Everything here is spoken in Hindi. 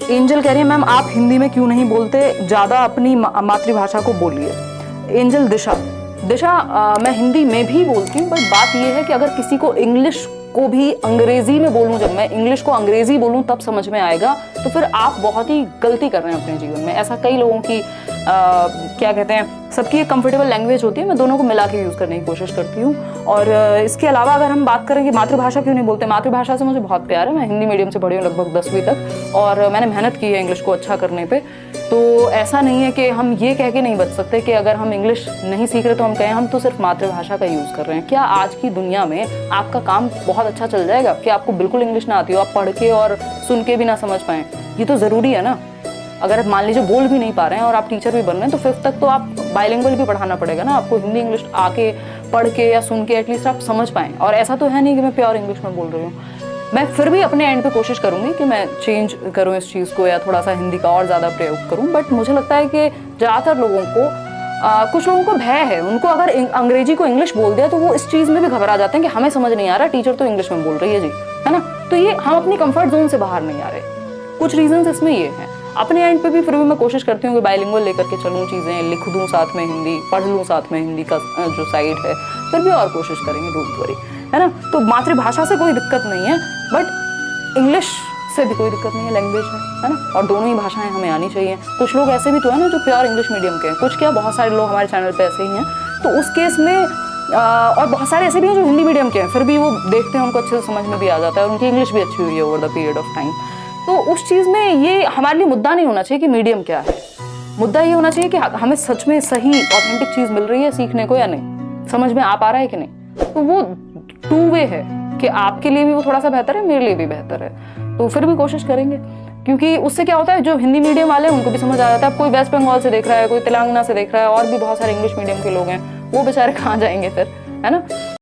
एंजल कह रही है मैम आप हिंदी में क्यों नहीं बोलते, ज़्यादा अपनी मातृभाषा को बोलिए। एंजल दिशा मैं हिंदी में भी बोलती हूँ, बट बात ये है कि अगर किसी को इंग्लिश को भी अंग्रेजी में बोलूँ, जब मैं इंग्लिश को अंग्रेजी बोलूँ तब समझ में आएगा, तो फिर आप बहुत ही गलती कर रहे हैं अपने जीवन में। ऐसा कई लोगों की क्या कहते हैं, सबकी एक कंफर्टेबल लैंग्वेज होती है, मैं दोनों को मिला के यूज़ करने की कोशिश करती हूँ। और इसके अलावा अगर हम बात करें कि मातृभाषा क्यों नहीं बोलते, मातृभाषा से मुझे बहुत प्यार है। मैं हिंदी मीडियम से पढ़ी हूँ लगभग 10वीं तक, और मैंने मेहनत की है इंग्लिश को अच्छा करने पे। तो ऐसा नहीं है कि हम ये कह के नहीं बच सकते कि अगर हम इंग्लिश नहीं सीख रहे तो हम कहें हम तो सिर्फ मातृभाषा का यूज़ कर रहे हैं। क्या आज की दुनिया में आपका काम बहुत अच्छा चल जाएगा कि आपको बिल्कुल इंग्लिश ना आती हो, आप पढ़ के और सुन के भी ना समझ पाएँ? ये तो ज़रूरी है ना। अगर आप मान लीजिए बोल भी नहीं पा रहे हैं और आप टीचर भी बन रहे हैं, तो 5th तक तो आप बाइलिंगुअल भी पढ़ाना पड़ेगा ना आपको, हिंदी इंग्लिश आके पढ़ के या सुन के एटलीस्ट आप समझ पाएँ। और ऐसा तो है नहीं कि मैं प्योर इंग्लिश में बोल रही हूँ। मैं फिर भी अपने एंड पे कोशिश करूँगी कि मैं चेंज करूँ इस चीज़ को, या थोड़ा सा हिंदी का और ज़्यादा प्रयोग करूँ। बट मुझे लगता है कि ज़्यादातर लोगों को कुछ लोगों को भय है, उनको अगर अंग्रेजी को इंग्लिश बोल दिया तो वो इस चीज़ में भी घबरा जाते हैं कि हमें समझ नहीं आ रहा, टीचर तो इंग्लिश में बोल रही है जी, है ना। तो ये हम अपनी कंफर्ट जोन से बाहर नहीं आ रहे। कुछ रीजंस इसमें ये हैं। अपने एंड पे भी फिर भी मैं कोशिश करती हूँ कि बाइलिंगुअल लेकर के चलूँ चीज़ें, लिख दूँ साथ में हिंदी, पढ़ लूँ साथ में हिंदी का जो साइड है, फिर भी और कोशिश करेंगे, डोंट वरी, है ना। तो मातृभाषा से कोई दिक्कत नहीं है, बट इंग्लिश से भी कोई दिक्कत नहीं है, लैंग्वेज है ना। और दोनों ही भाषाएं हमें आनी चाहिए। कुछ लोग ऐसे भी तो है ना जो प्योर इंग्लिश मीडियम के हैं, कुछ क्या बहुत सारे लोग हमारे चैनल पे ऐसे ही हैं। तो उस केस में और बहुत सारे ऐसे भी हैं जो हिंदी मीडियम के हैं, फिर भी वो देखते हैं, उनको अच्छे से समझ में भी आ जाता है, और उनकी इंग्लिश भी अच्छी हुई है over the period of time. तो उस चीज़ में ये हमारे लिए मुद्दा नहीं होना चाहिए कि मीडियम क्या है। मुद्दा ये होना चाहिए कि हमें सच में सही ऑथेंटिक चीज़ मिल रही है सीखने को या नहीं, समझ में आ पा रहा है कि नहीं। तो वो 2 वे है कि आपके लिए भी वो थोड़ा सा बेहतर है, मेरे लिए भी बेहतर है। तो फिर भी कोशिश करेंगे, क्योंकि उससे क्या होता है, जो हिंदी मीडियम वाले हैं उनको भी समझ आ जाता है। अब कोई वेस्ट बंगाल से देख रहा है, कोई तेलंगाना से देख रहा है, और भी बहुत सारे इंग्लिश मीडियम के लोग हैं, वो बेचारे कहाँ जाएंगे फिर, है ना।